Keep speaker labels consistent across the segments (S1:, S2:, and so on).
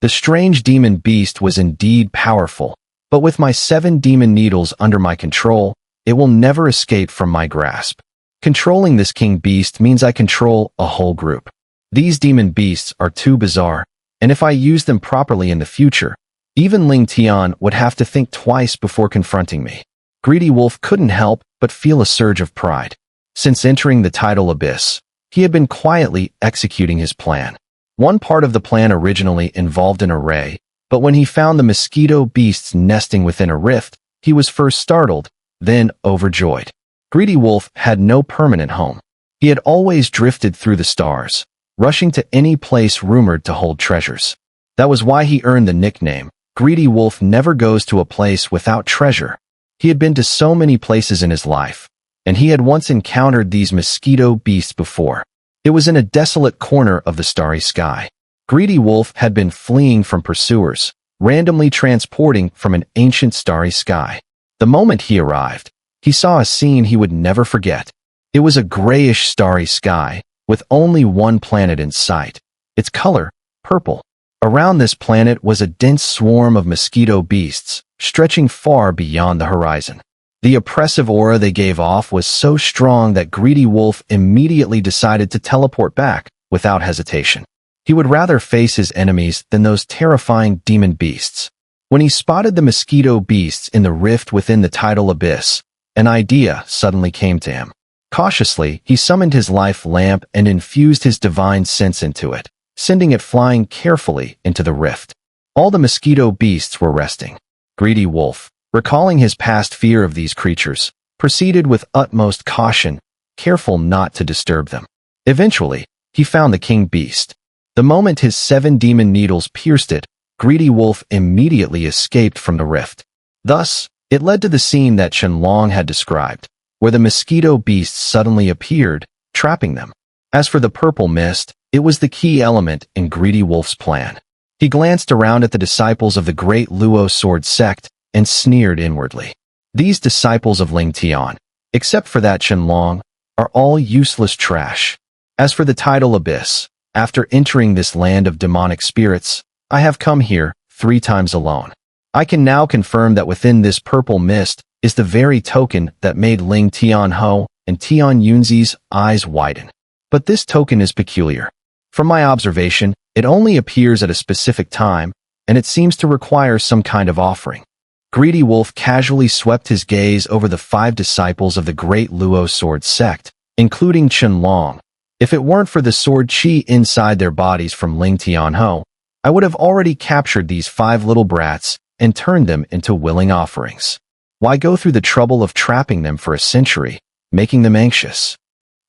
S1: The strange demon beast was indeed powerful, but with my 7 demon needles under my control, it will never escape from my grasp. Controlling this king beast means I control a whole group. These demon beasts are too bizarre, and if I use them properly in the future, even Ling Tian would have to think twice before confronting me. Greedy Wolf couldn't help but feel a surge of pride. Since entering the tidal abyss, he had been quietly executing his plan. One part of the plan originally involved an array, but when he found the mosquito beasts nesting within a rift, he was first startled, then overjoyed. Greedy Wolf had no permanent home. He had always drifted through the stars, rushing to any place rumored to hold treasures. That was why he earned the nickname, Greedy Wolf never goes to a place without treasure. He had been to so many places in his life, and he had once encountered these mosquito beasts before. It was in a desolate corner of the starry sky. Greedy Wolf had been fleeing from pursuers, randomly transporting from an ancient starry sky. The moment he arrived, he saw a scene he would never forget. It was a grayish starry sky, with only one planet in sight. Its color, purple. Around this planet was a dense swarm of mosquito beasts, stretching far beyond the horizon. The oppressive aura they gave off was so strong that Greedy Wolf immediately decided to teleport back, without hesitation. He would rather face his enemies than those terrifying demon beasts. When he spotted the mosquito beasts in the rift within the tidal abyss, an idea suddenly came to him. Cautiously, he summoned his life lamp and infused his divine sense into it, sending it flying carefully into the rift. All the mosquito beasts were resting. Greedy Wolf, recalling his past fear of these creatures, proceeded with utmost caution, careful not to disturb them. Eventually, he found the king beast. The moment his 7 demon needles pierced it, Greedy Wolf immediately escaped from the rift. Thus, it led to the scene that Xun'er had described, where the mosquito beasts suddenly appeared, trapping them. As for the purple mist, it was the key element in Greedy Wolf's plan. He glanced around at the disciples of the great Luo sword sect and sneered inwardly. These disciples of Ling Tian, except for that Xun'er, are all useless trash. As for the tidal abyss, after entering this land of demonic spirits, I have come here 3 times alone. I can now confirm that within this purple mist is the very token that made Ling Tianho and Tian Yunzi's eyes widen. But this token is peculiar. From my observation, it only appears at a specific time, and it seems to require some kind of offering. Greedy Wolf casually swept his gaze over the 5 disciples of the great Luo sword sect, including Xun'er. If it weren't for the sword chi inside their bodies from Ling Tianho, I would have already captured these 5 little brats and turned them into willing offerings. Why go through the trouble of trapping them for a century, making them anxious?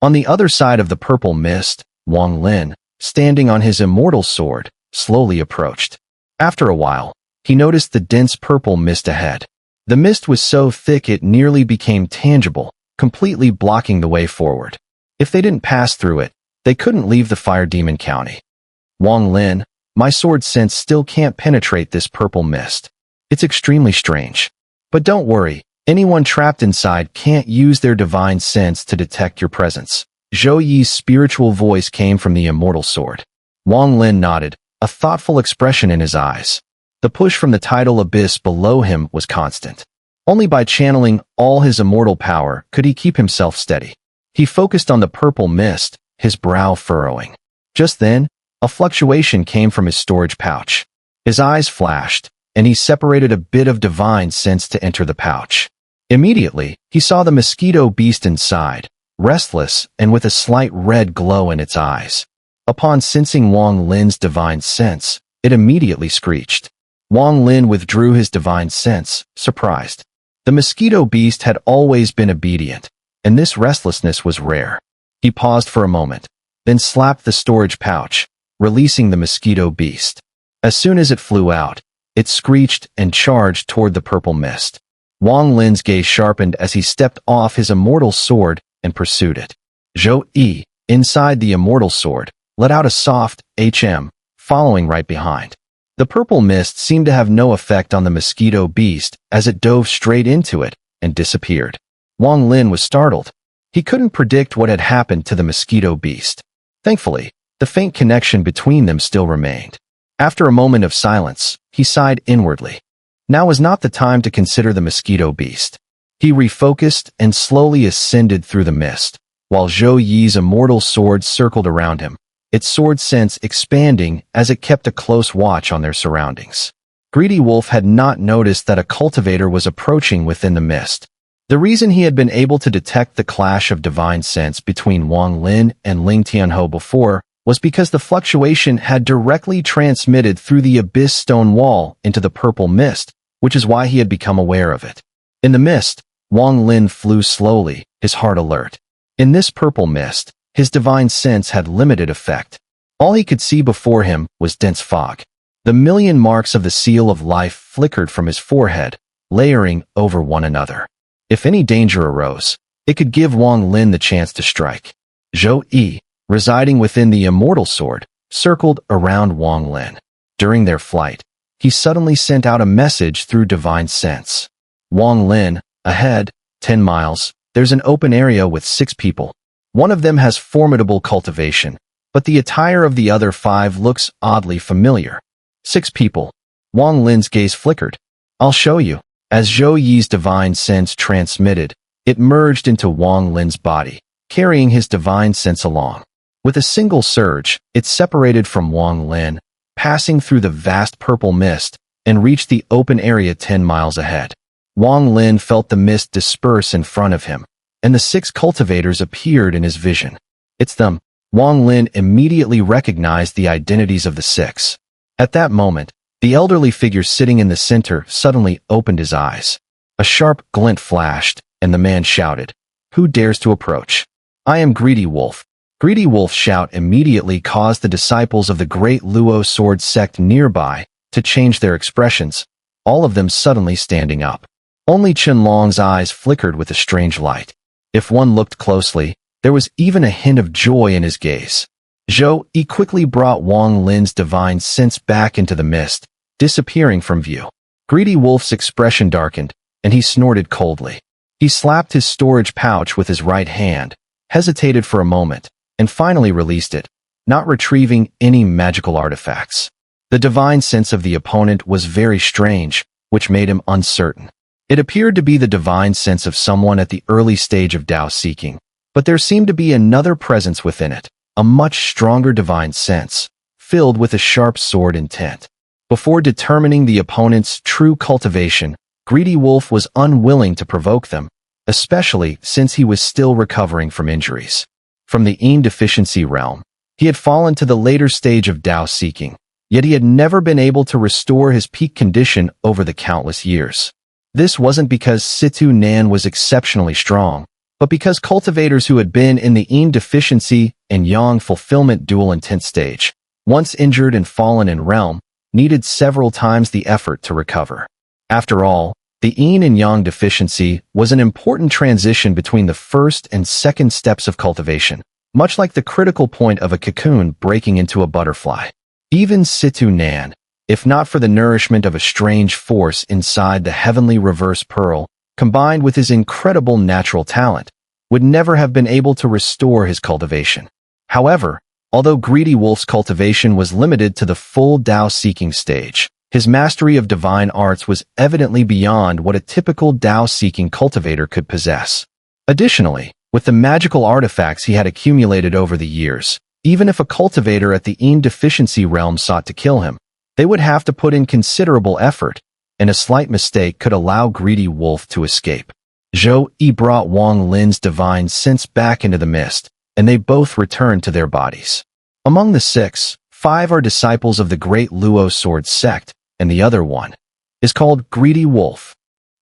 S1: On the other side of the purple mist, Wang Lin, standing on his immortal sword, slowly approached. After a while, he noticed the dense purple mist ahead. The mist was so thick it nearly became tangible, completely blocking the way forward. If they didn't pass through it, they couldn't leave the Fire Demon County. Wang Lin, my sword sense still can't penetrate this purple mist. It's extremely strange. But don't worry, anyone trapped inside can't use their divine sense to detect your presence. Zhou Yi's spiritual voice came from the immortal sword. Wang Lin nodded, a thoughtful expression in his eyes. The push from the tidal abyss below him was constant. Only by channeling all his immortal power could he keep himself steady. He focused on the purple mist, his brow furrowing. Just then, a fluctuation came from his storage pouch. His eyes flashed, and he separated a bit of divine sense to enter the pouch. Immediately, he saw the mosquito beast inside, restless and with a slight red glow in its eyes. Upon sensing Wang Lin's divine sense, it immediately screeched. Wang Lin withdrew his divine sense, surprised. The mosquito beast had always been obedient, and this restlessness was rare. He paused for a moment, then slapped the storage pouch, releasing the mosquito beast. As soon as it flew out, it screeched and charged toward the purple mist. Wang Lin's gaze sharpened as he stepped off his immortal sword and pursued it. Zhou Yi, inside the immortal sword, let out a soft HM, following right behind. The purple mist seemed to have no effect on the mosquito beast as it dove straight into it and disappeared. Wang Lin was startled. He couldn't predict what had happened to the mosquito beast. Thankfully, the faint connection between them still remained. After a moment of silence, he sighed inwardly. Now was not the time to consider the mosquito beast. He refocused and slowly ascended through the mist, while Zhou Yi's immortal sword circled around him, its sword sense expanding as it kept a close watch on their surroundings. Greedy Wolf had not noticed that a cultivator was approaching within the mist. The reason he had been able to detect the clash of divine sense between Wang Lin and Ling Tianhou before was because the fluctuation had directly transmitted through the abyss stone wall into the purple mist, which is why he had become aware of it. In the mist, Wang Lin flew slowly, his heart alert. In this purple mist, his divine sense had limited effect. All he could see before him was dense fog. The million marks of the seal of life flickered from his forehead, layering over one another. If any danger arose, it could give Wang Lin the chance to strike. Zhou Yi, residing within the immortal sword, circled around Wang Lin. During their flight, he suddenly sent out a message through divine sense. Wang Lin, ahead, 10 miles, there's an open area with 6 people. One of them has formidable cultivation, but the attire of the other 5 looks oddly familiar. 6 people. Wang Lin's gaze flickered. I'll show you. As Zhou Yi's divine sense transmitted, it merged into Wang Lin's body, carrying his divine sense along. With a single surge, it separated from Wang Lin, passing through the vast purple mist, and reached the open area 10 miles ahead. Wang Lin felt the mist disperse in front of him, and the 6 cultivators appeared in his vision. It's them. Wang Lin immediately recognized the identities of the 6. At that moment, the elderly figure sitting in the center suddenly opened his eyes. A sharp glint flashed, and the man shouted, "Who dares to approach? I am Greedy Wolf." Greedy Wolf's shout immediately caused the disciples of the great Luo sword sect nearby to change their expressions, all of them suddenly standing up. Only Qianlong's eyes flickered with a strange light. If one looked closely, there was even a hint of joy in his gaze. Zhou Yi quickly brought Wang Lin's divine sense back into the mist, disappearing from view. Greedy Wolf's expression darkened, and he snorted coldly. He slapped his storage pouch with his right hand, hesitated for a moment, and finally released it, not retrieving any magical artifacts. The divine sense of the opponent was very strange, which made him uncertain. It appeared to be the divine sense of someone at the early stage of Dao seeking, but there seemed to be another presence within it, a much stronger divine sense, filled with a sharp sword intent. Before determining the opponent's true cultivation, Greedy Wolf was unwilling to provoke them, especially since he was still recovering from injuries. From the Yin deficiency realm, he had fallen to the later stage of Dao seeking, yet he had never been able to restore his peak condition over the countless years. This wasn't because Situ Nan was exceptionally strong, but because cultivators who had been in the Yin deficiency and Yang fulfillment dual intent stage, once injured and fallen in realm, needed several times the effort to recover. After all, the Yin and Yang deficiency was an important transition between the first and second steps of cultivation, much like the critical point of a cocoon breaking into a butterfly. Even Situ Nan, if not for the nourishment of a strange force inside the heavenly reverse pearl, combined with his incredible natural talent, would never have been able to restore his cultivation. However, although Greedy Wolf's cultivation was limited to the full Dao-seeking stage, his mastery of divine arts was evidently beyond what a typical Dao-seeking cultivator could possess. Additionally, with the magical artifacts he had accumulated over the years, even if a cultivator at the Yin deficiency realm sought to kill him, they would have to put in considerable effort, and a slight mistake could allow Greedy Wolf to escape. Zhou Yi brought Wang Lin's divine sense back into the mist, and they both returned to their bodies. Among the 6, 5 are disciples of the great Luo sword sect, and the other one is called Greedy Wolf.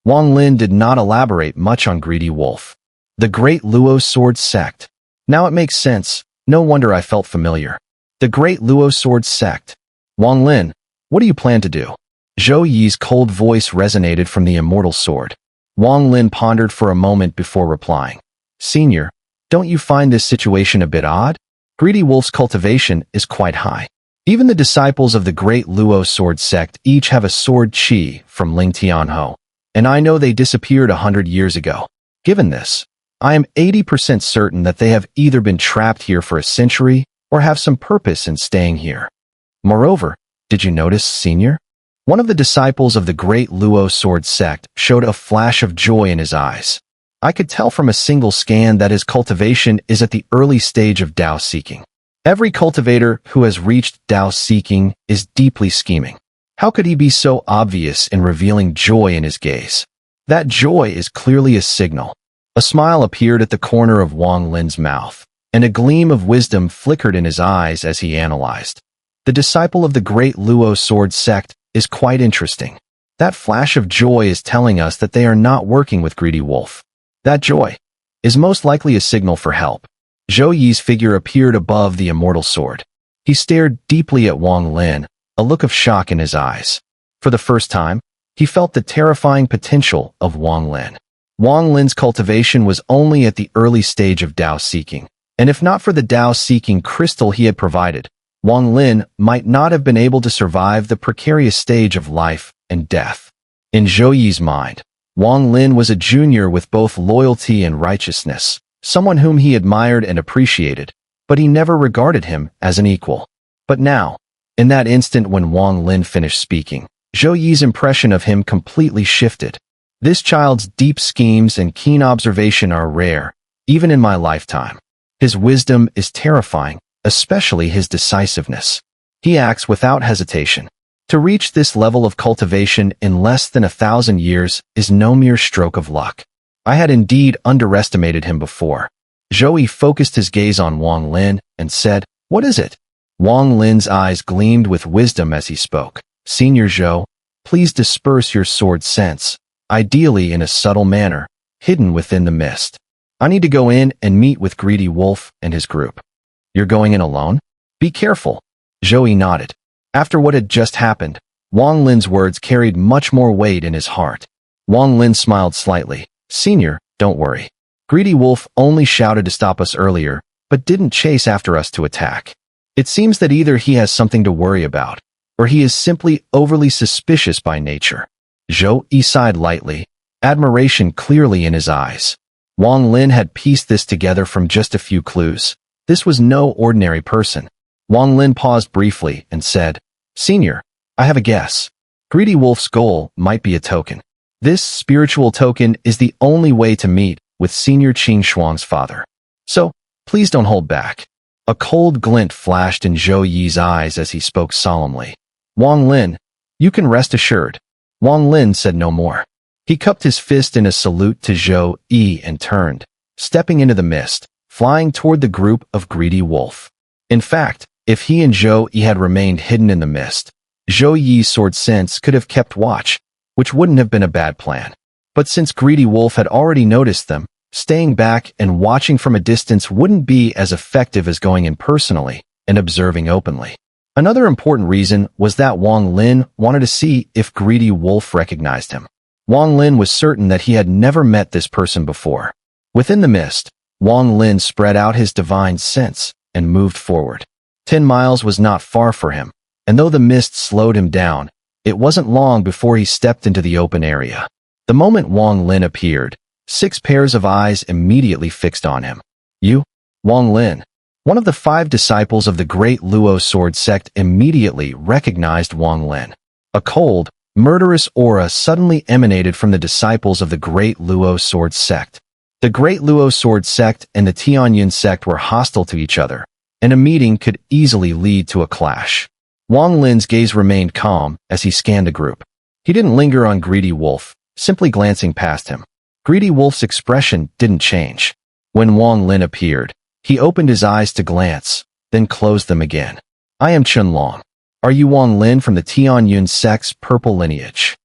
S1: Wang Lin did not elaborate much on Greedy Wolf. The great Luo sword sect. Now it makes sense, no wonder I felt familiar. The great Luo sword sect. Wang Lin, what do you plan to do? Zhou Yi's cold voice resonated from the immortal sword. Wang Lin pondered for a moment before replying. Senior, don't you find this situation a bit odd? Greedy Wolf's cultivation is quite high. Even the disciples of the great Luo sword sect each have a sword qi from Ling Tianhou, and I know they disappeared 100 years ago. Given this, I am 80% certain that they have either been trapped here for a century or have some purpose in staying here. Moreover, Did you notice, Senior? One of the disciples of the great Luo sword sect showed a flash of joy in his eyes. I could tell from a single scan that his cultivation is at the early stage of Dao seeking. Every cultivator who has reached Dao seeking is deeply scheming. How could he be so obvious in revealing joy in his gaze? That joy is clearly a signal. A smile appeared at the corner of Wang Lin's mouth, and a gleam of wisdom flickered in his eyes as he analyzed. The disciple of the great Luo sword sect is quite interesting. That flash of joy is telling us that they are not working with Greedy Wolf. That joy is most likely a signal for help. Zhou Yi's figure appeared above the immortal sword. He stared deeply at Wang Lin, a look of shock in his eyes. For the first time, he felt the terrifying potential of Wang Lin. Wang Lin's cultivation was only at the early stage of Dao seeking, and if not for the Dao seeking crystal he had provided, Wang Lin might not have been able to survive the precarious stage of life and death. In Zhou Yi's mind, Wang Lin was a junior with both loyalty and righteousness, someone whom he admired and appreciated, but he never regarded him as an equal. But now, in that instant when Wang Lin finished speaking, Zhou Yi's impression of him completely shifted. This child's deep schemes and keen observation are rare, even in my lifetime. His wisdom is terrifying, especially his decisiveness. He acts without hesitation. To reach this level of cultivation in less than 1,000 years is no mere stroke of luck. I had indeed underestimated him before. Zhou Yi focused his gaze on Wang Lin and said, "What is it?" Wang Lin's eyes gleamed with wisdom as he spoke. "Senior Zhou, please disperse your sword sense, ideally in a subtle manner, hidden within the mist. I need to go in and meet with Greedy Wolf and his group." "You're going in alone? Be careful." Zhou Yi nodded. After what had just happened, Wang Lin's words carried much more weight in his heart. Wang Lin smiled slightly. "Senior, don't worry. Greedy Wolf only shouted to stop us earlier, but didn't chase after us to attack. It seems that either he has something to worry about, or he is simply overly suspicious by nature." Zhou Yi sighed lightly, admiration clearly in his eyes. Wang Lin had pieced this together from just a few clues. This was no ordinary person. Wang Lin paused briefly and said, "Senior, I have a guess. Greedy Wolf's goal might be a token. This spiritual token is the only way to meet with Senior Qing Shuang's father. So, please don't hold back." A cold glint flashed in Zhou Yi's eyes as he spoke solemnly. "Wang Lin, you can rest assured." Wang Lin said no more. He cupped his fist in a salute to Zhou Yi and turned, stepping into the mist, flying toward the group of Greedy Wolf. In fact, if he and Zhou Yi had remained hidden in the mist, Zhou Yi's sword sense could have kept watch, which wouldn't have been a bad plan. But since Greedy Wolf had already noticed them, staying back and watching from a distance wouldn't be as effective as going in personally and observing openly. Another important reason was that Wang Lin wanted to see if Greedy Wolf recognized him. Wang Lin was certain that he had never met this person before. Within the mist, Wang Lin spread out his divine sense and moved forward. 10 miles was not far for him, and though the mist slowed him down, it wasn't long before he stepped into the open area. The moment Wang Lin appeared, 6 pairs of eyes immediately fixed on him. "You? Wang Lin?" One of the 5 disciples of the great Luo sword sect immediately recognized Wang Lin. A cold, murderous aura suddenly emanated from the disciples of the great Luo sword sect. The great Luo sword sect and the Tianyun sect were hostile to each other, and a meeting could easily lead to a clash. Wang Lin's gaze remained calm as he scanned the group. He didn't linger on Greedy Wolf, simply glancing past him. Greedy Wolf's expression didn't change. When Wang Lin appeared, he opened his eyes to glance, then closed them again. "I am Chunlong. Are you Wang Lin from the Tianyun sect's purple lineage?"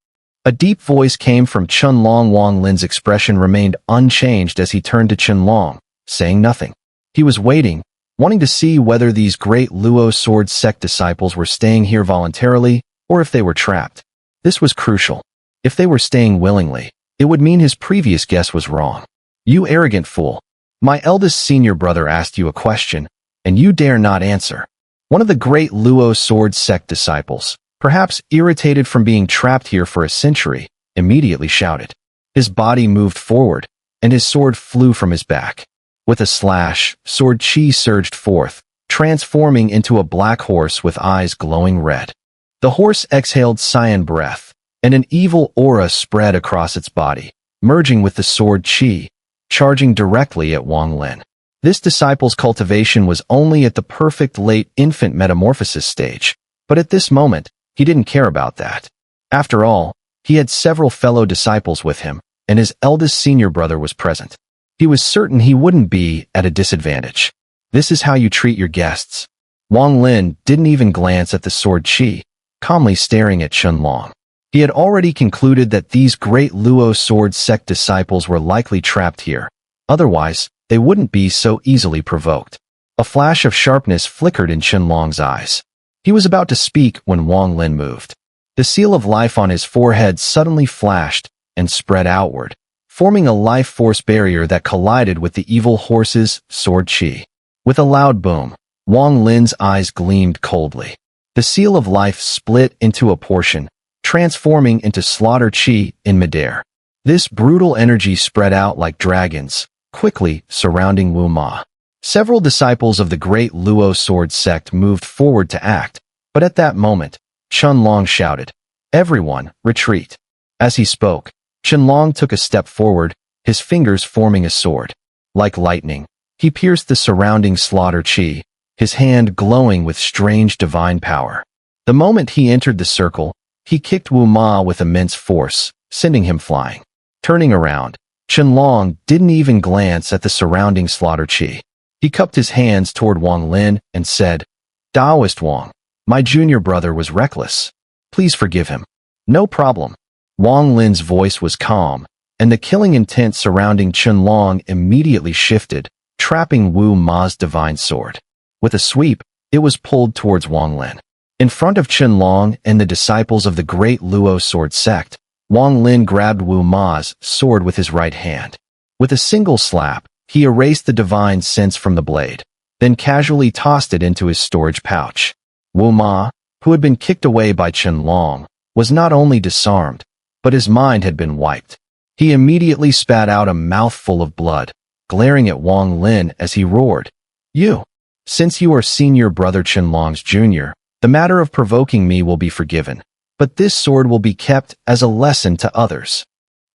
S1: A deep voice came from Chunlong. Wang Lin's expression remained unchanged as he turned to Chunlong, saying nothing. He was waiting, wanting to see whether these great Luo sword sect disciples were staying here voluntarily or if they were trapped. This was crucial. If they were staying willingly, it would mean his previous guess was wrong. "You arrogant fool. My eldest senior brother asked you a question, and you dare not answer." One of the great Luo sword sect disciples, perhaps irritated from being trapped here for a century, immediately shouted. His body moved forward, and his sword flew from his back. With a slash, sword chi surged forth, transforming into a black horse with eyes glowing red. The horse exhaled cyan breath, and an evil aura spread across its body, merging with the sword qi, charging directly at Wang Lin. This disciple's cultivation was only at the perfect late infant metamorphosis stage, but at this moment, he didn't care about that. After all, he had several fellow disciples with him, and his eldest senior brother was present. He was certain he wouldn't be at a disadvantage. This is how you treat your guests. Wang Lin didn't even glance at the sword qi, calmly staring at Xun'er. He had already concluded that these great Luo sword sect disciples were likely trapped here. Otherwise, they wouldn't be so easily provoked. A flash of sharpness flickered in Xun'er's eyes. He was about to speak when Wang Lin moved. The seal of life on his forehead suddenly flashed and spread outward, forming a life force barrier that collided with the evil horse's sword qi. With a loud boom, Wang Lin's eyes gleamed coldly. The seal of life split into a portion, transforming into slaughter qi in midair. This brutal energy spread out like dragons, quickly surrounding Wu Ma. Several disciples of the great Luo sword sect moved forward to act, but at that moment, Xun'er shouted, "Everyone, retreat." As he spoke, Xun'er took a step forward, his fingers forming a sword. Like lightning, he pierced the surrounding slaughter qi, his hand glowing with strange divine power. The moment he entered the circle, he kicked Wu Ma with immense force, sending him flying. Turning around, Xun'er didn't even glance at the surrounding slaughter qi. He cupped his hands toward Wang Lin and said, "Taoist Wang, my junior brother was reckless. Please forgive him." "No problem." Wang Lin's voice was calm, and the killing intent surrounding Xun'er immediately shifted, trapping Wu Ma's divine sword. With a sweep, it was pulled towards Wang Lin. In front of Xun'er and the disciples of the great Luo sword sect, Wang Lin grabbed Wu Ma's sword with his right hand. With a single slap, he erased the divine sense from the blade, then casually tossed it into his storage pouch. Wu Ma, who had been kicked away by Xun'er, was not only disarmed, but his mind had been wiped. He immediately spat out a mouthful of blood, glaring at Wang Lin as he roared, "You! Since you are senior brother Xun'er's junior, the matter of provoking me will be forgiven, but this sword will be kept as a lesson to others."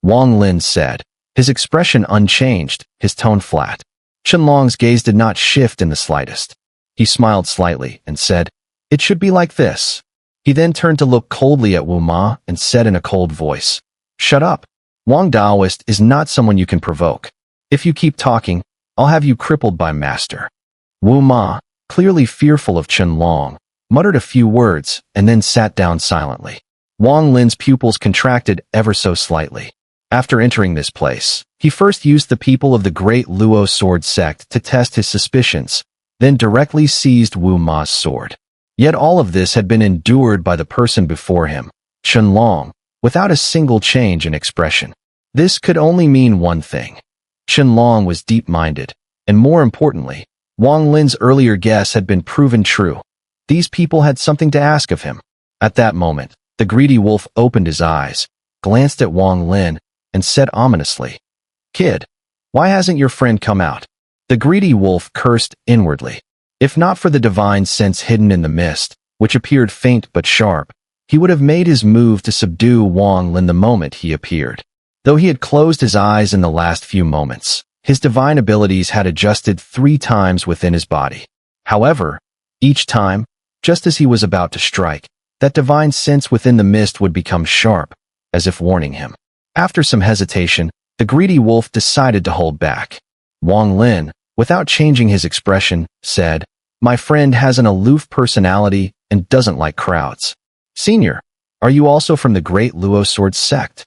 S1: Wang Lin said, his expression unchanged, his tone flat. Xun'er's gaze did not shift in the slightest. He smiled slightly and said, "It should be like this." He then turned to look coldly at Wu Ma and said in a cold voice, "Shut up. Wang Daoist is not someone you can provoke. If you keep talking, I'll have you crippled by master." Wu Ma, clearly fearful of Xun'er, muttered a few words and then sat down silently. Wang Lin's pupils contracted ever so slightly. After entering this place, he first used the people of the great Luo sword sect to test his suspicions, then directly seized Wu Ma's sword. Yet all of this had been endured by the person before him, Xun'er, without a single change in expression. This could only mean one thing. Xun'er was deep-minded, and more importantly, Wang Lin's earlier guess had been proven true. These people had something to ask of him. At that moment, the greedy wolf opened his eyes, glanced at Wang Lin, and said ominously, "Kid, why hasn't your friend come out?" The greedy wolf cursed inwardly. If not for the divine sense hidden in the mist, which appeared faint but sharp, he would have made his move to subdue Wang Lin the moment he appeared. Though he had closed his eyes in the last few moments, his divine abilities had adjusted 3 times within his body. However, each time, just as he was about to strike, that divine sense within the mist would become sharp, as if warning him. After some hesitation, the greedy wolf decided to hold back. Wang Lin, without changing his expression, said, "My friend has an aloof personality and doesn't like crowds. Senior, are you also from the great Luo sword sect?"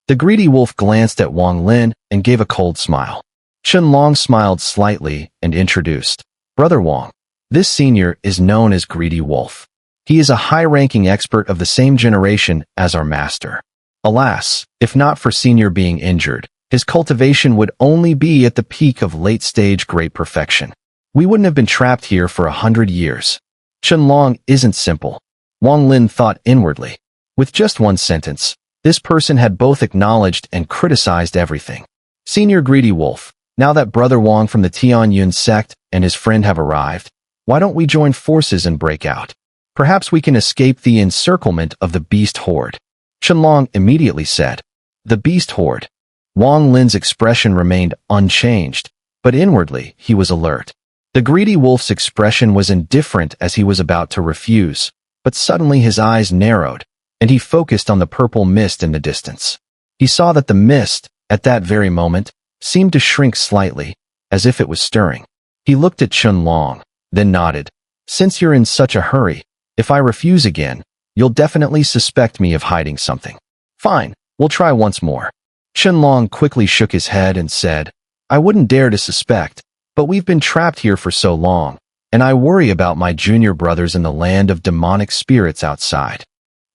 S1: The greedy wolf glanced at Wang Lin and gave a cold smile. Xun'er smiled slightly and introduced, "Brother Wang, this senior is known as Greedy Wolf. He is a high-ranking expert of the same generation as our master. Alas, if not for senior being injured, his cultivation would only be at the peak of late-stage great perfection. We wouldn't have been trapped here for 100 years. Xun'er isn't simple." Wang Lin thought inwardly. With just one sentence, this person had both acknowledged and criticized everything. "Senior Greedy Wolf, now that Brother Wang from the Tianyun sect and his friend have arrived, why don't we join forces and break out?" Perhaps we can escape the encirclement of the beast horde. Xun'er immediately said. The beast horde. Wang Lin's expression remained unchanged, but inwardly he was alert. The greedy wolf's expression was indifferent as he was about to refuse, but suddenly his eyes narrowed, and he focused on the purple mist in the distance. He saw that the mist, at that very moment, seemed to shrink slightly, as if it was stirring. He looked at Xun'er, then nodded. Since you're in such a hurry, if I refuse again, you'll definitely suspect me of hiding something. Fine, we'll try once more. Xun'er quickly shook his head and said, I wouldn't dare to suspect, but we've been trapped here for so long, and I worry about my junior brothers in the land of demonic spirits outside.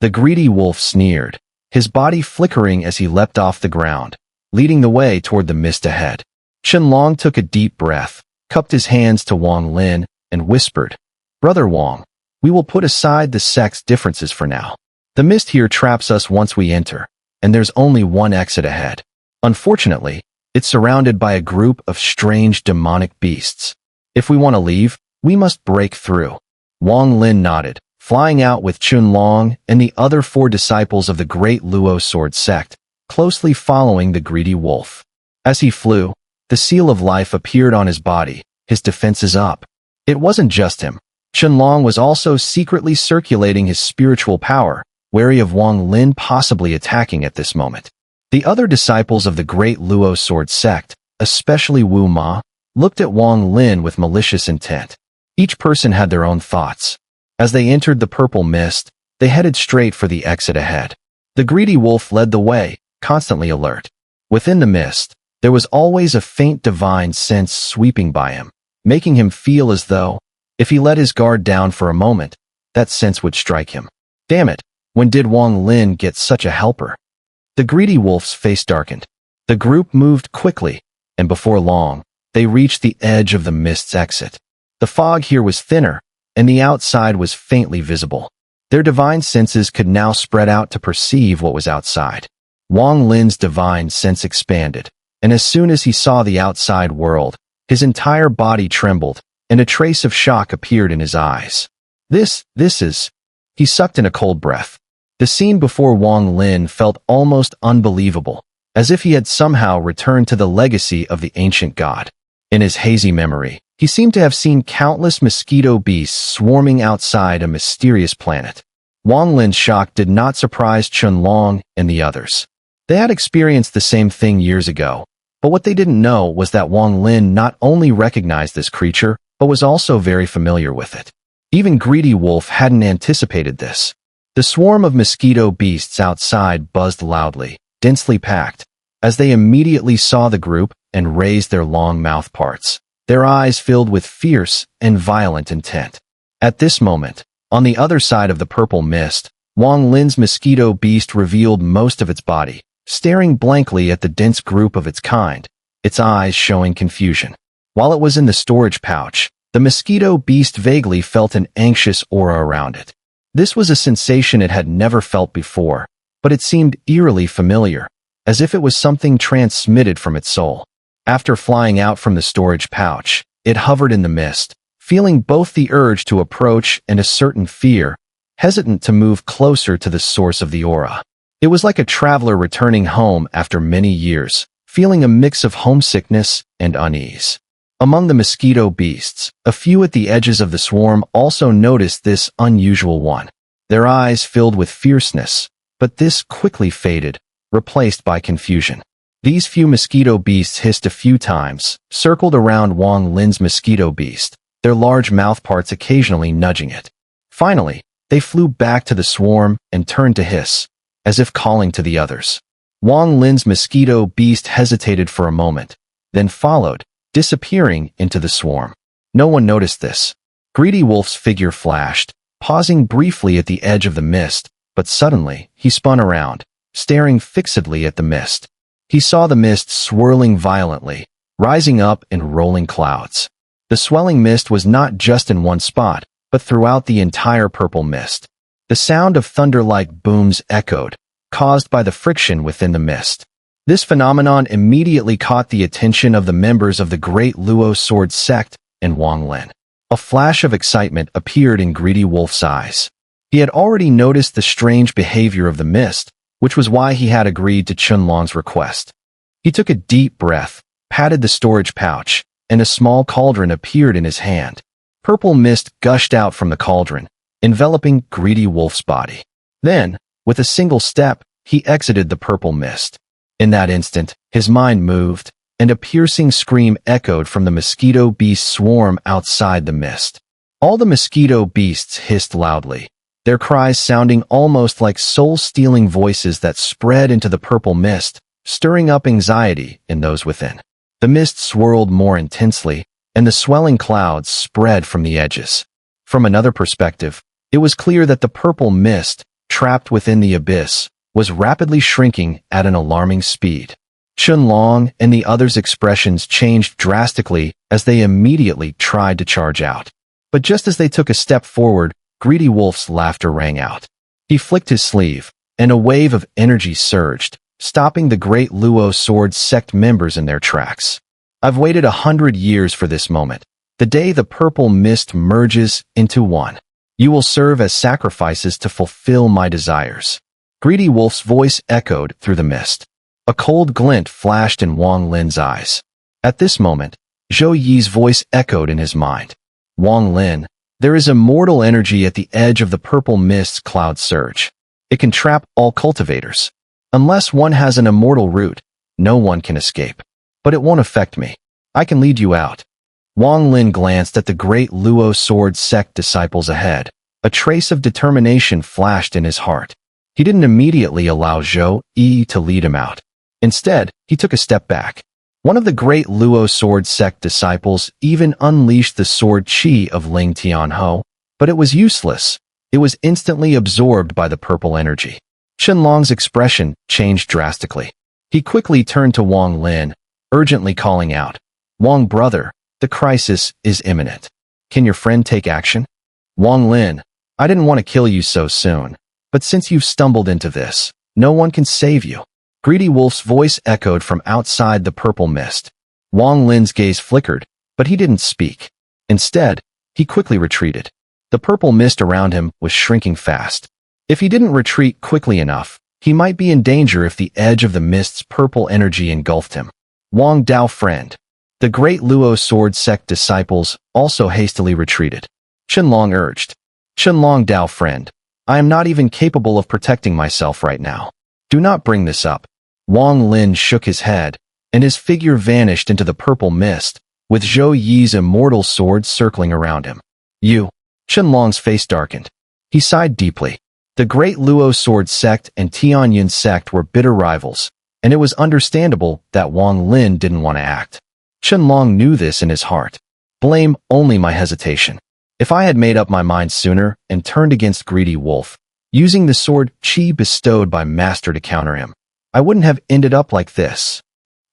S1: The greedy wolf sneered, his body flickering as he leapt off the ground, leading the way toward the mist ahead. Xun'er took a deep breath, cupped his hands to Wang Lin, and whispered, Brother Wang, we will put aside the sex differences for now. The mist here traps us once we enter, and there's only one exit ahead. Unfortunately, it's surrounded by a group of strange demonic beasts. If we want to leave, we must break through. Wang Lin nodded, flying out with Xun'er and the other 4 disciples of the great Luo sword sect, closely following the greedy wolf. As he flew, the seal of life appeared on his body, his defenses up. It wasn't just him. Xun'er was also secretly circulating his spiritual power, wary of Wang Lin possibly attacking at this moment. The other disciples of the great Luo sword sect, especially Wu Ma, looked at Wang Lin with malicious intent. Each person had their own thoughts. As they entered the purple mist, they headed straight for the exit ahead. The greedy wolf led the way, constantly alert. Within the mist, there was always a faint divine sense sweeping by him, making him feel as though, if he let his guard down for a moment, that sense would strike him. Damn it, when did Wang Lin get such a helper? The greedy wolf's face darkened. The group moved quickly, and before long, they reached the edge of the mist's exit. The fog here was thinner, and the outside was faintly visible. Their divine senses could now spread out to perceive what was outside. Wang Lin's divine sense expanded, and as soon as he saw the outside world, his entire body trembled, and a trace of shock appeared in his eyes. This is... He sucked in a cold breath. The scene before Wang Lin felt almost unbelievable, as if he had somehow returned to the legacy of the ancient god. In his hazy memory, he seemed to have seen countless mosquito beasts swarming outside a mysterious planet. Wang Lin's shock did not surprise Xun'er and the others. They had experienced the same thing years ago, but what they didn't know was that Wang Lin not only recognized this creature, but was also very familiar with it. Even Greedy Wolf hadn't anticipated this. The swarm of mosquito beasts outside buzzed loudly, densely packed, as they immediately saw the group and raised their long mouth parts, their eyes filled with fierce and violent intent. At this moment, on the other side of the purple mist, Wang Lin's mosquito beast revealed most of its body, staring blankly at the dense group of its kind, its eyes showing confusion. While it was in the storage pouch, the mosquito beast vaguely felt an anxious aura around it. This was a sensation it had never felt before, but it seemed eerily familiar, as if it was something transmitted from its soul. After flying out from the storage pouch, it hovered in the mist, feeling both the urge to approach and a certain fear, hesitant to move closer to the source of the aura. It was like a traveler returning home after many years, feeling a mix of homesickness and unease. Among the mosquito beasts, a few at the edges of the swarm also noticed this unusual one. Their eyes filled with fierceness, but this quickly faded, replaced by confusion. These few mosquito beasts hissed a few times, circled around Wang Lin's mosquito beast, their large mouthparts occasionally nudging it. Finally, they flew back to the swarm and turned to hiss, as if calling to the others. Wang Lin's mosquito beast hesitated for a moment, then followed, disappearing into the swarm. No one noticed this. Greedy Wolf's figure flashed, pausing briefly at the edge of the mist, but suddenly he spun around, staring fixedly at the mist. He saw the mist swirling violently, rising up in rolling clouds. The swelling mist was not just in one spot, but throughout the entire purple mist. The sound of thunder-like booms echoed, caused by the friction within the mist. This phenomenon immediately caught the attention of the members of the great Luo sword sect and Wang Lin. A flash of excitement appeared in Greedy Wolf's eyes. He had already noticed the strange behavior of the mist, which was why he had agreed to Xun'er's request. He took a deep breath, patted the storage pouch, and a small cauldron appeared in his hand. Purple mist gushed out from the cauldron, enveloping Greedy Wolf's body. Then, with a single step, he exited the purple mist. In that instant, his mind moved, and a piercing scream echoed from the mosquito beast swarm outside the mist. All the mosquito beasts hissed loudly, their cries sounding almost like soul-stealing voices that spread into the purple mist, stirring up anxiety in those within. The mist swirled more intensely, and the swelling clouds spread from the edges. From another perspective, it was clear that the purple mist, trapped within the abyss, was rapidly shrinking at an alarming speed. Xun'er and the others' expressions changed drastically as they immediately tried to charge out. But just as they took a step forward, Greedy Wolf's laughter rang out. He flicked his sleeve, and a wave of energy surged, stopping the great Luo Sword sect members in their tracks. I've waited 100 years for this moment, the day the purple mist merges into one. You will serve as sacrifices to fulfill my desires. Greedy Wolf's voice echoed through the mist. A cold glint flashed in Wang Lin's eyes. At this moment, Zhou Yi's voice echoed in his mind. Wang Lin, there is immortal energy at the edge of the purple mist's cloud surge. It can trap all cultivators. Unless one has an immortal root, no one can escape. But it won't affect me. I can lead you out. Wang Lin glanced at the great Luo Sword sect disciples ahead. A trace of determination flashed in his heart. He didn't immediately allow Zhou Yi to lead him out. Instead, he took a step back. One of the great Luo Sword sect disciples even unleashed the sword qi of Ling Tianhou, but it was useless. It was instantly absorbed by the purple energy. Xun'er's expression changed drastically. He quickly turned to Wang Lin, urgently calling out, "Wang brother, the crisis is imminent. Can your friend take action?" "Wang Lin, I didn't want to kill you so soon, but since you've stumbled into this, no one can save you." Greedy Wolf's voice echoed from outside the purple mist. Wang Lin's gaze flickered, but he didn't speak. Instead, he quickly retreated. The purple mist around him was shrinking fast. If he didn't retreat quickly enough, he might be in danger if the edge of the mist's purple energy engulfed him. Wang Dao friend. The great Luo Sword sect disciples also hastily retreated. Xun'er urged, "Xun'er Dao friend, I am not even capable of protecting myself right now. Do not bring this up." Wang Lin shook his head, and his figure vanished into the purple mist, with Zhou Yi's immortal sword circling around him. "You." Xun'er's face darkened. He sighed deeply. The great Luo Sword sect and Tianyun sect were bitter rivals, and it was understandable that Wang Lin didn't want to act. Xun'er knew this in his heart. Blame only my hesitation. If I had made up my mind sooner and turned against Greedy Wolf, using the sword qi bestowed by Master to counter him, I wouldn't have ended up like this.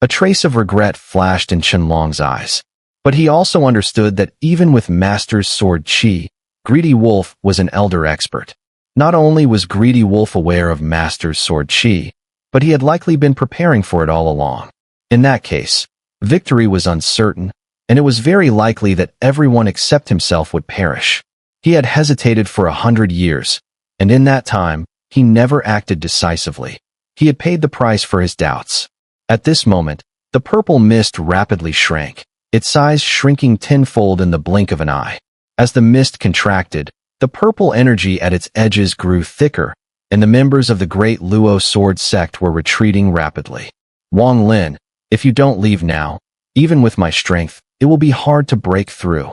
S1: A trace of regret flashed in Xun'er's eyes. But he also understood that even with Master's sword qi, Greedy Wolf was an elder expert. Not only was Greedy Wolf aware of Master's sword qi, but he had likely been preparing for it all along. In that case, victory was uncertain, and it was very likely that everyone except himself would perish. He had hesitated for 100 years, and in that time, he never acted decisively. He had paid the price for his doubts. At this moment, the purple mist rapidly shrank, its size shrinking tenfold in the blink of an eye. As the mist contracted, the purple energy at its edges grew thicker, and the members of the great Luo Sword sect were retreating rapidly. "Wang Lin, if you don't leave now, even with my strength, it will be hard to break through."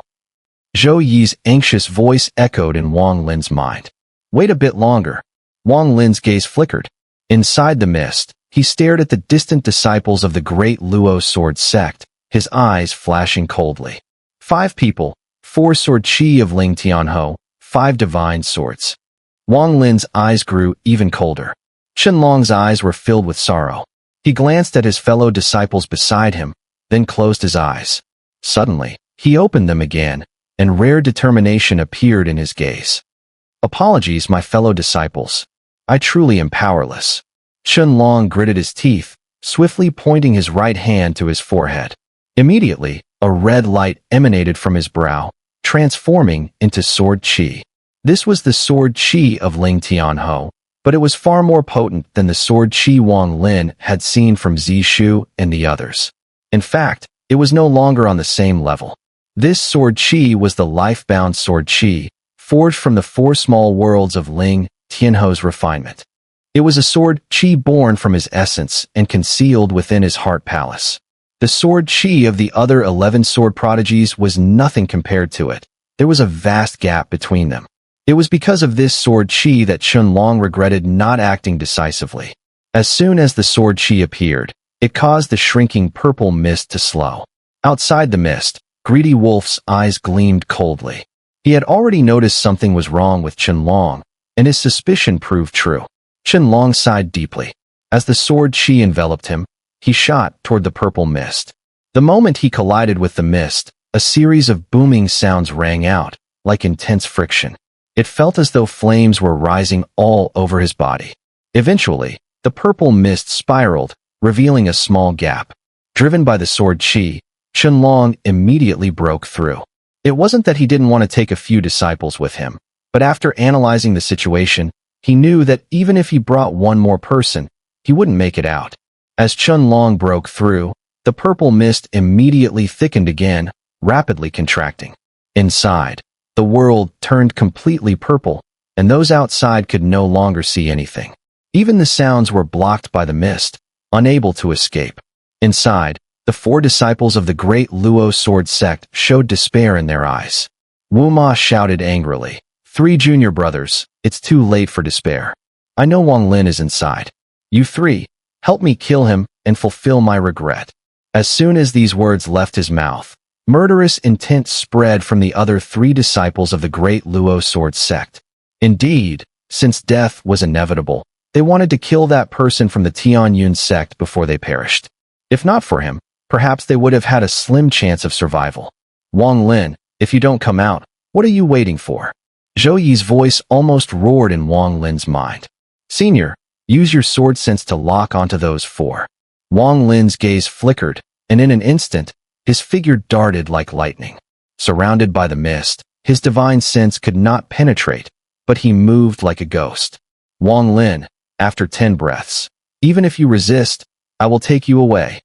S1: Zhou Yi's anxious voice echoed in Wang Lin's mind. "Wait a bit longer." Wang Lin's gaze flickered. Inside the mist, he stared at the distant disciples of the great Luo Sword sect, his eyes flashing coldly. 5 people, 4 sword qi of Ling Tianhou, 5 divine swords. Wang Lin's eyes grew even colder. Xun'er's eyes were filled with sorrow. He glanced at his fellow disciples beside him, then closed his eyes. Suddenly, he opened them again, and rare determination appeared in his gaze. "Apologies, my fellow disciples. I truly am powerless." Xun'er gritted his teeth, swiftly pointing his right hand to his forehead. Immediately, a red light emanated from his brow, transforming into sword qi. This was the sword qi of Ling Tianhou, but it was far more potent than the sword qi Wang Lin had seen from Zishu and the others. In fact, it was no longer on the same level. This sword qi was the life-bound sword qi, forged from the four small worlds of Ling Tianhou's refinement. It was a sword qi born from his essence and concealed within his heart palace. The sword qi of the other 11 sword prodigies was nothing compared to it. There was a vast gap between them. It was because of this sword qi that Xun'er regretted not acting decisively. As soon as the sword qi appeared, it caused the shrinking purple mist to slow. Outside the mist, Greedy Wolf's eyes gleamed coldly. He had already noticed something was wrong with Xun'er, and his suspicion proved true. Xun'er sighed deeply. As the sword qi enveloped him, he shot toward the purple mist. The moment he collided with the mist, a series of booming sounds rang out, like intense friction. It felt as though flames were rising all over his body. Eventually, the purple mist spiraled, revealing a small gap. Driven by the sword qi, Xun'er immediately broke through. It wasn't that he didn't want to take a few disciples with him, but after analyzing the situation, he knew that even if he brought one more person, he wouldn't make it out. As Xun'er broke through, the purple mist immediately thickened again, rapidly contracting. Inside, the world turned completely purple, and those outside could no longer see anything. Even the sounds were blocked by the mist, unable to escape. Inside, the 4 disciples of the great Luo sword sect showed despair in their eyes. Wu Ma shouted angrily, 3 junior brothers, it's too late for despair. I know Wang Lin is inside. You 3, help me kill him and fulfill my regret. As soon as these words left his mouth, murderous intent spread from the other 3 disciples of the great Luo sword sect. Indeed, since death was inevitable, they wanted to kill that person from the Tianyun sect before they perished. If not for him, perhaps they would have had a slim chance of survival. Wang Lin, if you don't come out, what are you waiting for? Zhou Yi's voice almost roared in Wang Lin's mind. Senior, use your sword sense to lock onto those 4. Wang Lin's gaze flickered, and in an instant, his figure darted like lightning. Surrounded by the mist, his divine sense could not penetrate, but he moved like a ghost. Wang Lin, after 10 breaths, even if you resist, I will take you away.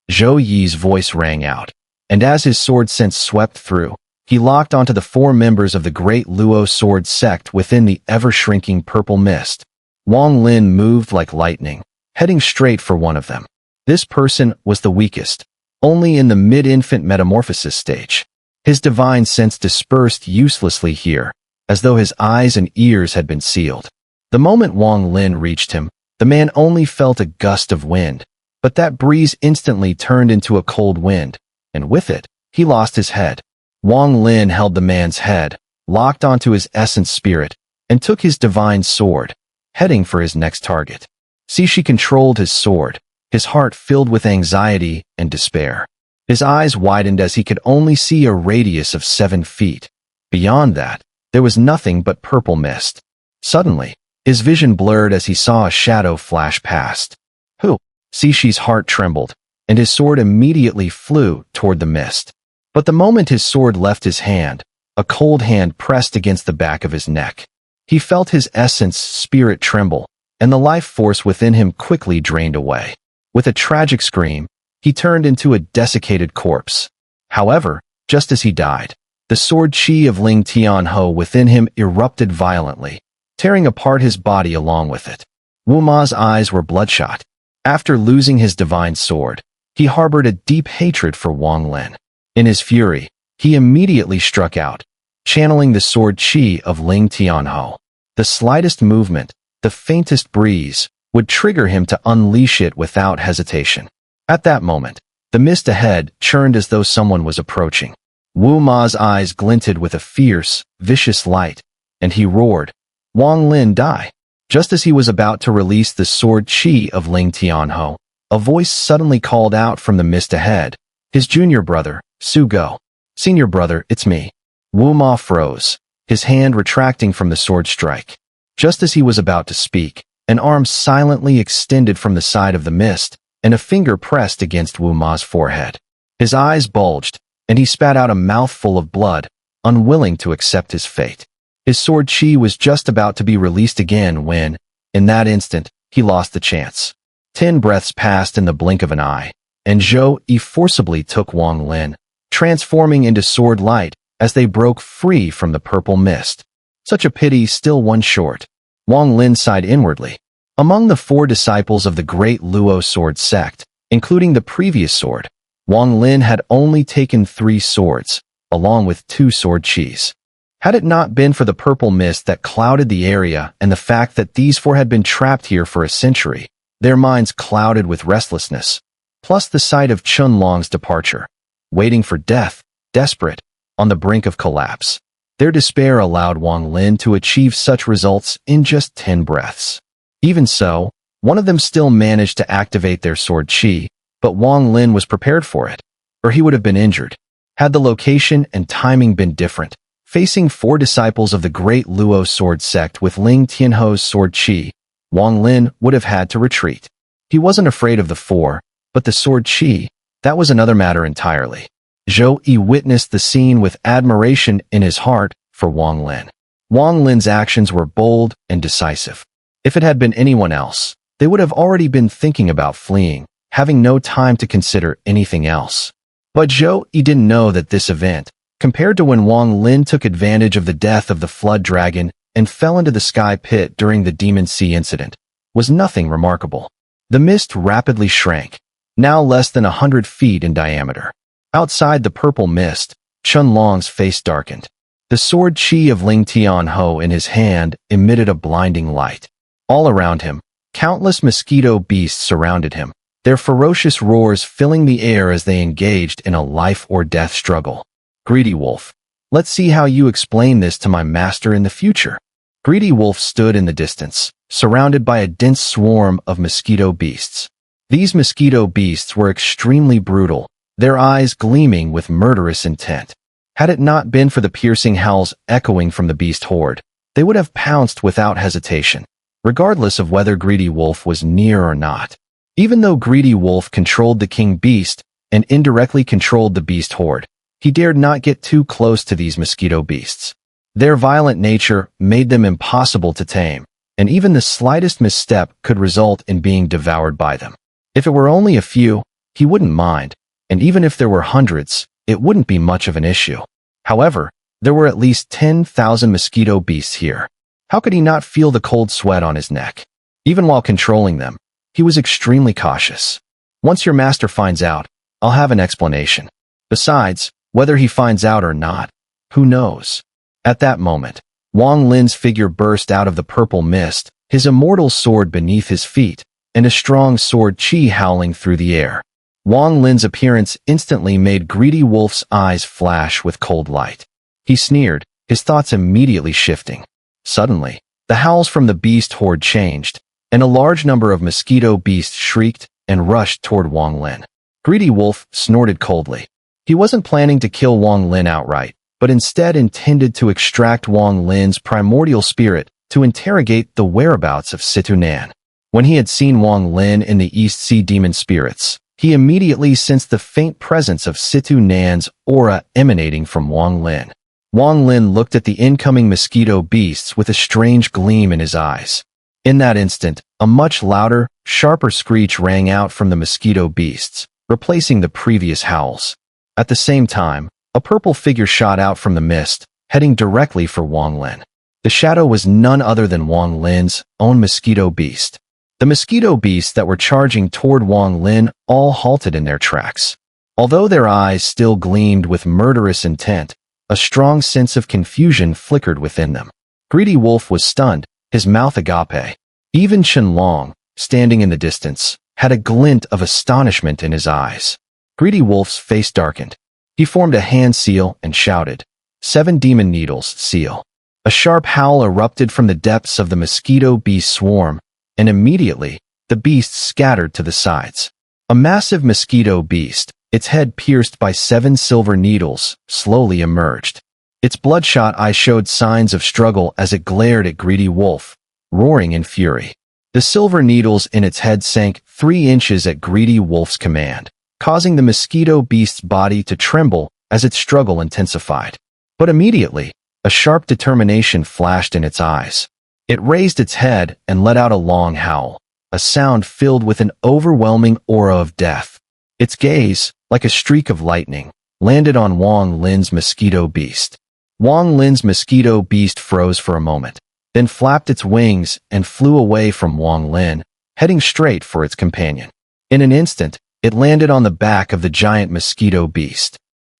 S1: Zhou Yi's voice rang out, and as his sword sense swept through, he locked onto the 4 members of the great Luo sword sect within the ever-shrinking purple mist. Wang Lin moved like lightning, heading straight for one of them. This person was the weakest, only in the mid-infant metamorphosis stage. His divine sense dispersed uselessly here, as though his eyes and ears had been sealed. The moment Wang Lin reached him, the man only felt a gust of wind, but that breeze instantly turned into a cold wind, and with it, he lost his head. Wang Lin held the man's head, locked onto his essence spirit, and took his divine sword, heading for his next target. Cixi controlled his sword, his heart filled with anxiety and despair. His eyes widened as he could only see a radius of 7 feet. Beyond that, there was nothing but purple mist. Suddenly, his vision blurred as he saw a shadow flash past. Who? Cixi's heart trembled, and his sword immediately flew toward the mist. But the moment his sword left his hand, a cold hand pressed against the back of his neck. He felt his essence spirit tremble, and the life force within him quickly drained away. With a tragic scream, he turned into a desiccated corpse. However, just as he died, the sword qi of Ling Tianhou within him erupted violently, tearing apart his body along with it. Wu Ma's eyes were bloodshot. After losing his divine sword, he harbored a deep hatred for Wang Lin. In his fury, he immediately struck out, channeling the sword qi of Ling Tianhou. The slightest movement, the faintest breeze, would trigger him to unleash it without hesitation. At that moment, the mist ahead churned as though someone was approaching. Wu Ma's eyes glinted with a fierce, vicious light, and he roared, Wang Lin, die! Just as he was about to release the sword qi of Ling Tianhou, a voice suddenly called out from the mist ahead, his junior brother, Su Go. Senior brother, it's me. Wu Ma froze, his hand retracting from the sword strike. Just as he was about to speak, an arm silently extended from the side of the mist, and a finger pressed against Wu Ma's forehead. His eyes bulged, and he spat out a mouthful of blood, unwilling to accept his fate. His sword chi was just about to be released again when, in that instant, he lost the chance. 10 breaths passed in the blink of an eye, and Zhou forcibly took Wang Lin, transforming into sword light as they broke free from the purple mist. Such a pity, still one short. Wang Lin sighed inwardly. Among the 4 disciples of the great Luo sword sect, including the previous sword, Wang Lin had only taken 3 swords, along with 2 sword chis. Had it not been for the purple mist that clouded the area and the fact that these 4 had been trapped here for a century, their minds clouded with restlessness, plus the sight of Chunlong's departure, waiting for death, desperate, on the brink of collapse. Their despair allowed Wang Lin to achieve such results in just 10 breaths. Even so, one of them still managed to activate their sword chi, but Wang Lin was prepared for it, or he would have been injured. Had the location and timing been different, facing 4 disciples of the great Luo sword sect with Ling Tianho's sword chi, Wang Lin would have had to retreat. He wasn't afraid of the 4, but the sword chi, that was another matter entirely. Zhou witnessed the scene with admiration in his heart for Wang Lin. Wang Lin's actions were bold and decisive. If it had been anyone else, they would have already been thinking about fleeing, having no time to consider anything else. But Zhou didn't know that this event, compared to when Wang Lin took advantage of the death of the flood dragon and fell into the sky pit during the Demon Sea incident, was nothing remarkable. The mist rapidly shrank, now less than 100 feet in diameter. Outside the purple mist, Chunlong's face darkened. The sword chi of Ling Tianho in his hand emitted a blinding light. All around him, countless mosquito beasts surrounded him, their ferocious roars filling the air as they engaged in a life-or-death struggle. Greedy Wolf, let's see how you explain this to my master in the future. Greedy Wolf stood in the distance, surrounded by a dense swarm of mosquito beasts. These mosquito beasts were extremely brutal, their eyes gleaming with murderous intent. Had it not been for the piercing howls echoing from the beast horde, they would have pounced without hesitation, regardless of whether Greedy Wolf was near or not. Even though Greedy Wolf controlled the king beast and indirectly controlled the beast horde, he dared not get too close to these mosquito beasts. Their violent nature made them impossible to tame, and even the slightest misstep could result in being devoured by them. If it were only a few, he wouldn't mind, and even if there were hundreds, it wouldn't be much of an issue. However, there were at least 10,000 mosquito beasts here. How could he not feel the cold sweat on his neck? Even while controlling them, he was extremely cautious. Once your master finds out, I'll have an explanation. Besides, whether he finds out or not, who knows? At that moment, Wang Lin's figure burst out of the purple mist, his immortal sword beneath his feet, and a strong sword chi howling through the air. Wang Lin's appearance instantly made Greedy Wolf's eyes flash with cold light. He sneered, his thoughts immediately shifting. Suddenly, the howls from the beast horde changed, and a large number of mosquito beasts shrieked and rushed toward Wang Lin. Greedy Wolf snorted coldly. He wasn't planning to kill Wang Lin outright, but instead intended to extract Wang Lin's primordial spirit to interrogate the whereabouts of Situ Nan. When he had seen Wang Lin in the East Sea demon spirits, he immediately sensed the faint presence of Situ Nan's aura emanating from Wang Lin. Wang Lin looked at the incoming mosquito beasts with a strange gleam in his eyes. In that instant, a much louder, sharper screech rang out from the mosquito beasts, replacing the previous howls. At the same time, a purple figure shot out from the mist, heading directly for Wang Lin. The shadow was none other than Wang Lin's own mosquito beast. The mosquito beasts that were charging toward Wang Lin all halted in their tracks. Although their eyes still gleamed with murderous intent, a strong sense of confusion flickered within them. Greedy Wolf was stunned, his mouth agape. Even Chunlong, standing in the distance, had a glint of astonishment in his eyes. Greedy Wolf's face darkened. He formed a hand seal and shouted, 7 demon needles, seal. A sharp howl erupted from the depths of the mosquito beast swarm, and immediately, the beasts scattered to the sides. A massive mosquito beast, its head pierced by 7 silver needles, slowly emerged. Its bloodshot eye showed signs of struggle as it glared at Greedy Wolf, roaring in fury. The silver needles in its head sank 3 inches at Greedy Wolf's command, causing the mosquito beast's body to tremble as its struggle intensified. But immediately, a sharp determination flashed in its eyes. It raised its head and let out a long howl, a sound filled with an overwhelming aura of death. Its gaze, like a streak of lightning, landed on Wang Lin's mosquito beast. Wang Lin's mosquito beast froze for a moment, then flapped its wings and flew away from Wang Lin, heading straight for its companion. In an instant, it landed on the back of the giant mosquito beast.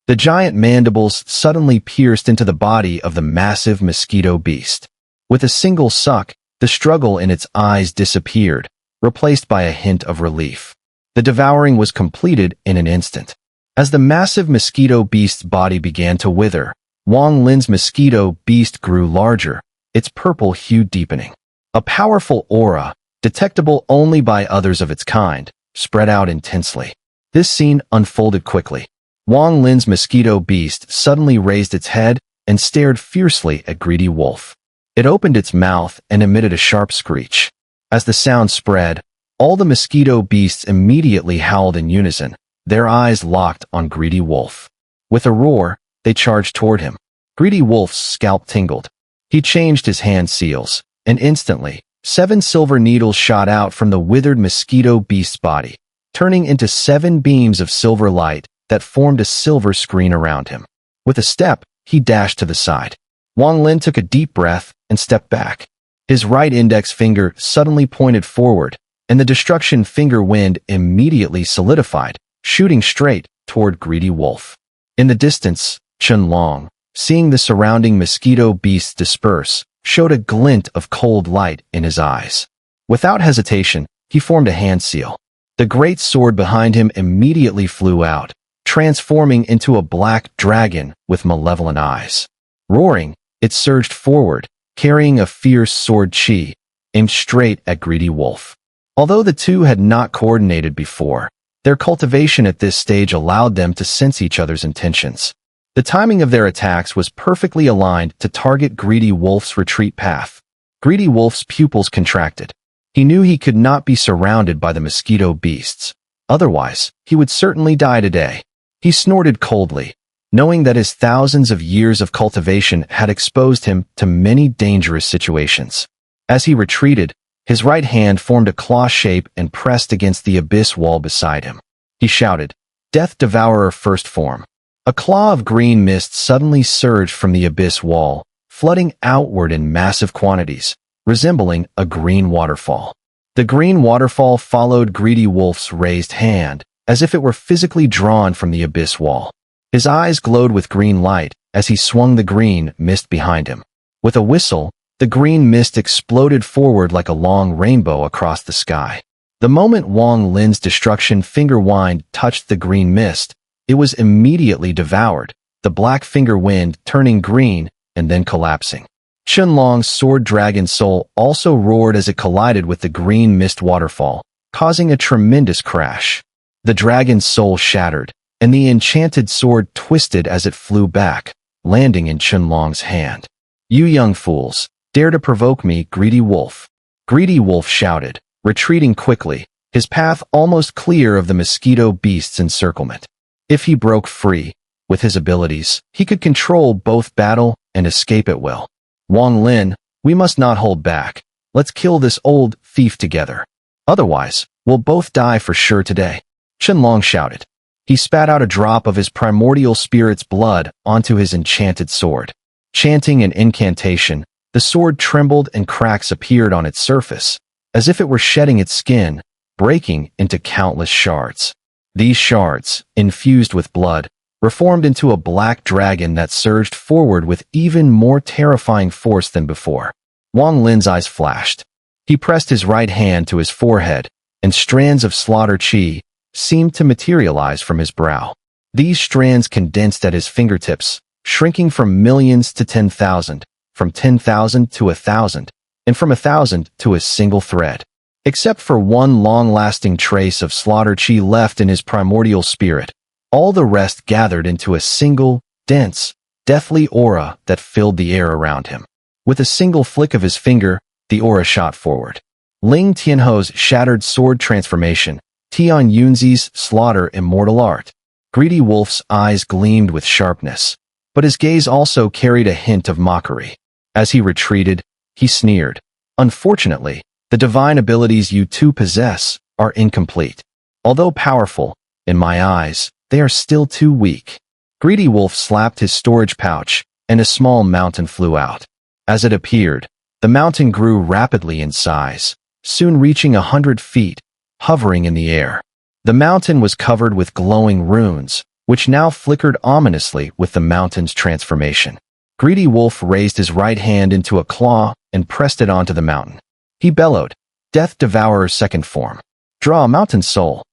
S1: The giant mandibles suddenly pierced into the body of the massive mosquito beast. With a single suck, the struggle in its eyes disappeared, replaced by a hint of relief. The devouring was completed in an instant. As the massive mosquito beast's body began to wither, Wang Lin's mosquito beast grew larger, its purple hue deepening. A powerful aura, detectable only by others of its kind, spread out intensely. This scene unfolded quickly. Wang Lin's mosquito beast suddenly raised its head and stared fiercely at Greedy Wolf. It opened its mouth and emitted a sharp screech. As the sound spread, all the mosquito beasts immediately howled in unison, their eyes locked on Greedy Wolf. With a roar, they charged toward him. Greedy Wolf's scalp tingled. He changed his hand seals, and instantly, 7 silver needles shot out from the withered mosquito beast's body, turning into 7 beams of silver light that formed a silver screen around him. With a step, he dashed to the side. Wang Lin took a deep breath and stepped back. His right index finger suddenly pointed forward, and the destruction finger wind immediately solidified, shooting straight toward Greedy Wolf. In the distance, Xun'er, seeing the surrounding mosquito beasts disperse, showed a glint of cold light in his eyes. Without hesitation, he formed a hand seal. The great sword behind him immediately flew out, transforming into a black dragon with malevolent eyes. Roaring, it surged forward, carrying a fierce sword chi, aimed straight at Greedy Wolf. Although the two had not coordinated before, their cultivation at this stage allowed them to sense each other's intentions. The timing of their attacks was perfectly aligned to target Greedy Wolf's retreat path. Greedy Wolf's pupils contracted. He knew he could not be surrounded by the mosquito beasts. Otherwise, he would certainly die today. He snorted coldly, knowing that his thousands of years of cultivation had exposed him to many dangerous situations. As he retreated, his right hand formed a claw shape and pressed against the abyss wall beside him. He shouted, "Death Devourer First Form." A claw of green mist suddenly surged from the abyss wall, flooding outward in massive quantities, resembling a green waterfall. The green waterfall followed Greedy Wolf's raised hand, as if it were physically drawn from the abyss wall. His eyes glowed with green light as he swung the green mist behind him. With a whistle, the green mist exploded forward like a long rainbow across the sky. The moment Wang Lin's destruction finger wind touched the green mist, it was immediately devoured, the black finger wind turning green and then collapsing. Xun'er's sword dragon soul also roared as it collided with the green mist waterfall, causing a tremendous crash. The dragon's soul shattered, and the enchanted sword twisted as it flew back, landing in Xun'er's hand. "You young fools, dare to provoke me, Greedy Wolf." Greedy Wolf shouted, retreating quickly, his path almost clear of the mosquito beast's encirclement. If he broke free, with his abilities, he could control both battle and escape at will. "Wang Lin, we must not hold back. Let's kill this old thief together. Otherwise, we'll both die for sure today," Xun'er shouted. He spat out a drop of his primordial spirit's blood onto his enchanted sword. Chanting an incantation, the sword trembled and cracks appeared on its surface, as if it were shedding its skin, breaking into countless shards. These shards, infused with blood, reformed into a black dragon that surged forward with even more terrifying force than before. Wang Lin's eyes flashed. He pressed his right hand to his forehead, and strands of slaughter chi seemed to materialize from his brow. These strands condensed at his fingertips, shrinking from millions to 10,000, from 10,000 to 1,000, and from 1,000 to a single thread. Except for one long-lasting trace of slaughter chi left in his primordial spirit, all the rest gathered into a single, dense, deathly aura that filled the air around him. With a single flick of his finger, the aura shot forward. Ling Tianho's shattered sword transformation, Tian Yunzi's slaughter immortal art. Greedy Wolf's eyes gleamed with sharpness. but his gaze also carried a hint of mockery. As he retreated, he sneered. Unfortunately, the divine abilities you two possess are incomplete. Although powerful, in my eyes, they are still too weak. Greedy Wolf slapped his storage pouch, and a small mountain flew out. As it appeared, the mountain grew rapidly in size, soon reaching 100 feet, hovering in the air. The mountain was covered with glowing runes, which now flickered ominously with the mountain's transformation. Greedy Wolf raised his right hand into a claw and pressed it onto the mountain. He bellowed, "Death Devourer's second form. Draw a mountain soul."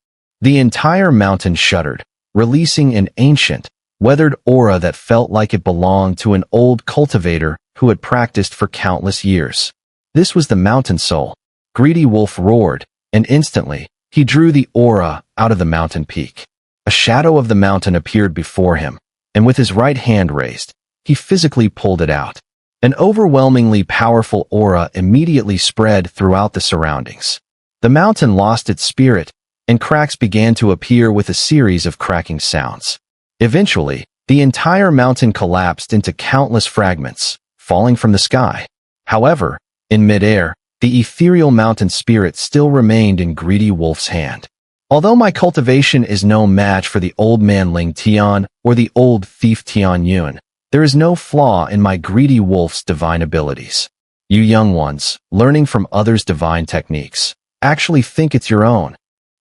S1: The entire mountain shuddered, releasing an ancient, weathered aura that felt like it belonged to an old cultivator who had practiced for countless years. This was the mountain soul. Greedy Wolf roared, and instantly, he drew the aura out of the mountain peak. A shadow of the mountain appeared before him, and with his right hand raised, he physically pulled it out. An overwhelmingly powerful aura immediately spread throughout the surroundings. The mountain lost its spirit, and cracks began to appear with a series of cracking sounds. Eventually, the entire mountain collapsed into countless fragments, falling from the sky. However, in midair, the ethereal mountain spirit still remained in Greedy Wolf's hand. Although my cultivation is no match for the old man Ling Tian or the old thief Tian Yun, there is no flaw in my Greedy Wolf's divine abilities. You young ones, learning from others' divine techniques, actually think it's your own.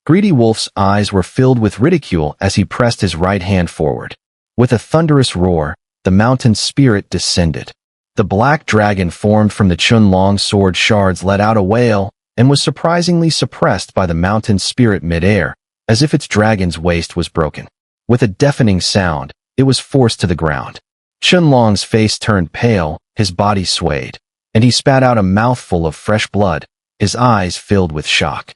S1: Greedy Wolf's eyes were filled with ridicule as he pressed his right hand forward. With a thunderous roar, the mountain spirit descended. The black dragon formed from the Chunlong sword shards let out a wail and was surprisingly suppressed by the mountain spirit midair, as if its dragon's waist was broken. With a deafening sound, it was forced to the ground. Chunlong's face turned pale, his body swayed, and he spat out a mouthful of fresh blood, his eyes filled with shock.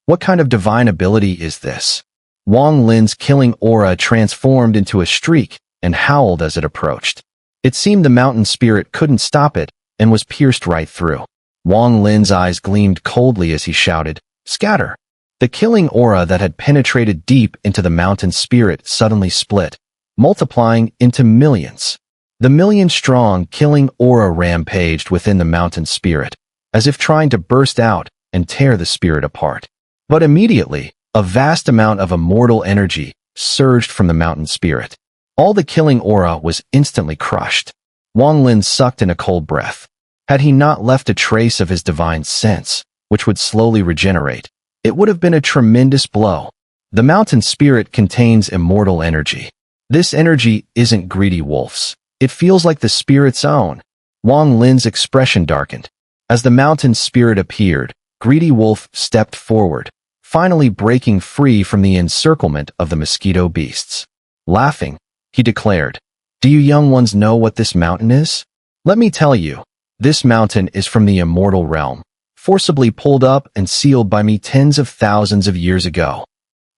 S1: What kind of divine ability is this? Wang Lin's killing aura transformed into a streak and howled as it approached. It seemed the mountain spirit couldn't stop it and was pierced right through. Wang Lin's eyes gleamed coldly as he shouted, "Scatter!" The killing aura that had penetrated deep into the mountain spirit suddenly split, multiplying into millions. The million-strong killing aura rampaged within the mountain spirit, as if trying to burst out and tear the spirit apart. But immediately, a vast amount of immortal energy surged from the mountain spirit. All the killing aura was instantly crushed. Wang Lin sucked in a cold breath. Had he not left a trace of his divine sense, which would slowly regenerate, it would have been a tremendous blow. The mountain spirit contains immortal energy. This energy isn't Greedy Wolf's. It feels like the spirit's own. Wang Lin's expression darkened. As the mountain spirit appeared, Greedy Wolf stepped forward, finally breaking free from the encirclement of the mosquito beasts. Laughing, he declared, "Do you young ones know what this mountain is? Let me tell you, this mountain is from the immortal realm, forcibly pulled up and sealed by me tens of thousands of years ago."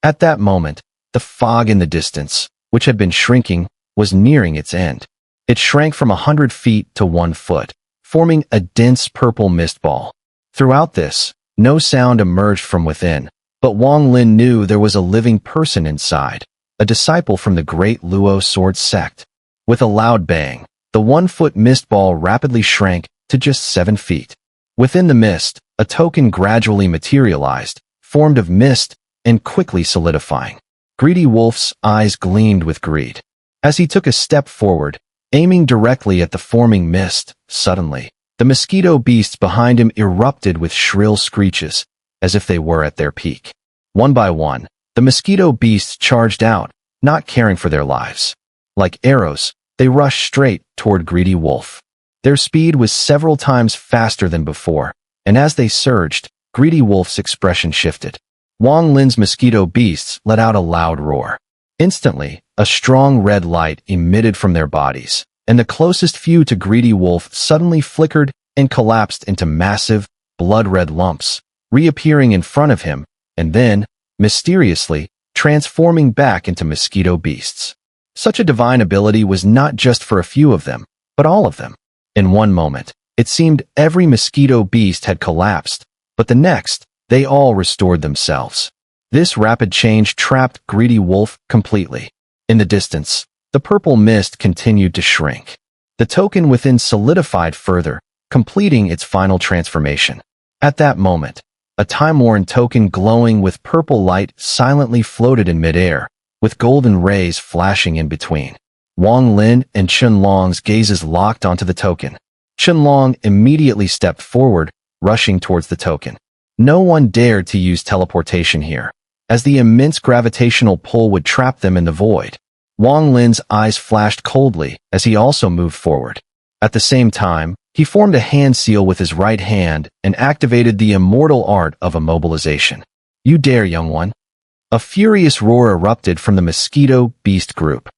S1: At that moment, the fog in the distance, which had been shrinking, was nearing its end. It shrank from 100 feet to 1 foot, forming a dense purple mist ball. Throughout this, no sound emerged from within, but Wang Lin knew there was a living person inside, a disciple from the great Luo sword sect. With a loud bang, the 1-foot mist ball rapidly shrank to just 7 feet. Within the mist, a token gradually materialized, formed of mist and quickly solidifying. Greedy Wolf's eyes gleamed with greed. As he took a step forward, aiming directly at the forming mist, suddenly, the mosquito beasts behind him erupted with shrill screeches, as if they were at their peak. One by one, the mosquito beasts charged out, not caring for their lives. Like arrows, they rushed straight toward Greedy Wolf. Their speed was several times faster than before, and as they surged, Greedy Wolf's expression shifted. Wang Lin's mosquito beasts let out a loud roar. Instantly, a strong red light emitted from their bodies, and the closest few to Greedy Wolf suddenly flickered and collapsed into massive, blood-red lumps, reappearing in front of him, and then, mysteriously, transforming back into mosquito beasts. Such a divine ability was not just for a few of them, but all of them. In one moment, it seemed every mosquito beast had collapsed, but the next, they all restored themselves. This rapid change trapped Greedy Wolf completely. In the distance, The purple mist continued to shrink. The token within solidified further, completing its final transformation. At that moment, a time-worn token glowing with purple light silently floated in midair, with golden rays flashing in between. Wang Lin and Xun'er's gazes locked onto the token. Xun'er immediately stepped forward, rushing towards the token. No one dared to use teleportation here, as the immense gravitational pull would trap them in the void. Wang Lin's eyes flashed coldly as he also moved forward. At the same time, he formed a hand seal with his right hand and activated the immortal art of immobilization. "You dare, young one?" A furious roar erupted from the mosquito beast group.